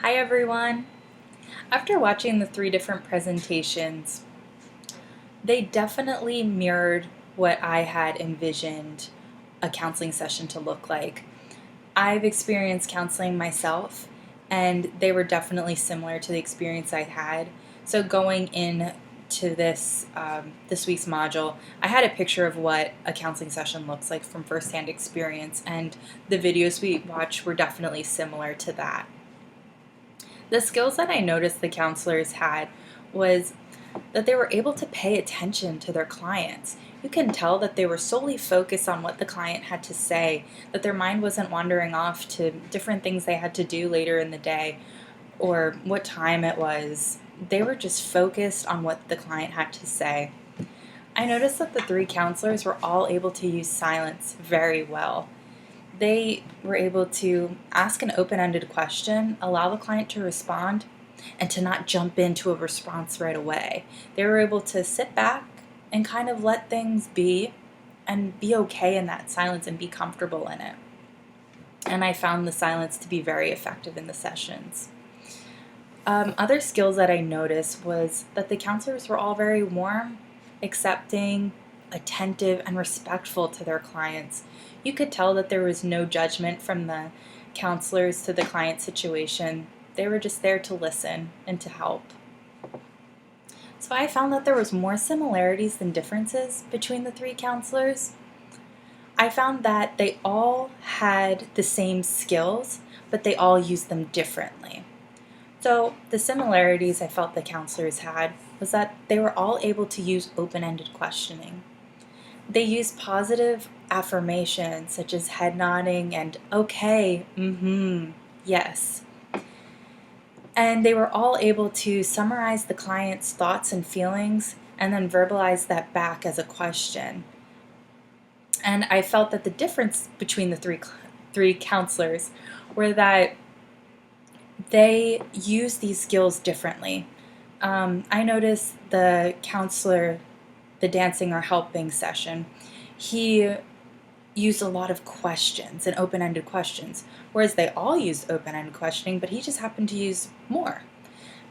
Hi everyone! After watching the 3 different presentations, they definitely mirrored what I had envisioned a counseling session to look like. I've experienced counseling myself, and they were definitely similar to the experience I had. So going in to this week's module, I had a picture of what a counseling session looks like from firsthand experience, and the videos we watched were definitely similar to that. The skills that I noticed the counselors had was that they were able to pay attention to their clients. You can tell that they were solely focused on what the client had to say, that their mind wasn't wandering off to different things they had to do later in the day or what time it was. They were just focused on what the client had to say. I noticed that the 3 counselors were all able to use silence very well. They were able to ask an open-ended question, allow the client to respond, and to not jump into a response right away. They were able to sit back and kind of let things be and be okay in that silence and be comfortable in it. And I found the silence to be very effective in the sessions. Other skills that I noticed was that the counselors were all very warm, accepting, attentive, and respectful to their clients. You could tell that there was no judgment from the counselors to the client situation. They were just there to listen and to help. So I found that there was more similarities than differences between the 3 counselors. I found that they all had the same skills, but they all used them differently. So the similarities I felt the counselors had was that they were all able to use open-ended questioning. They used positive affirmations such as head nodding and okay, yes. And they were all able to summarize the client's thoughts and feelings and then verbalize that back as a question. And I felt that the difference between the three counselors were that they use these skills differently. I noticed the counselor, the dancing or helping session, he used a lot of questions and open-ended questions, whereas they all used open-ended questioning, but he just happened to use more.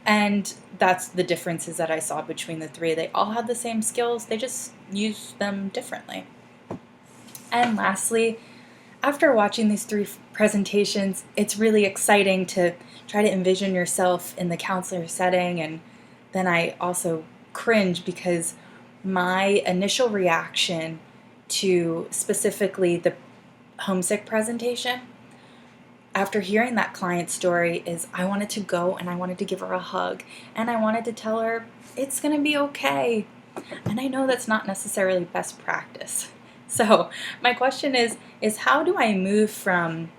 And that's the differences that I saw between the 3. They all had the same skills, they just used them differently. And lastly, after watching these 3 presentations, it's really exciting to try to envision yourself in the counselor setting, and then I also cringe because my initial reaction to specifically the homesick presentation, after hearing that client story, is I wanted to go and I wanted to give her a hug and I wanted to tell her it's gonna be okay. And I know that's not necessarily best practice. So my question is how do I move from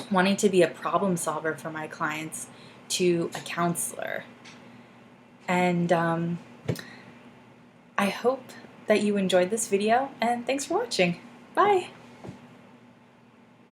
wanting to be a problem solver for my clients to a counselor? And I hope that you enjoyed this video, and thanks for watching. Bye!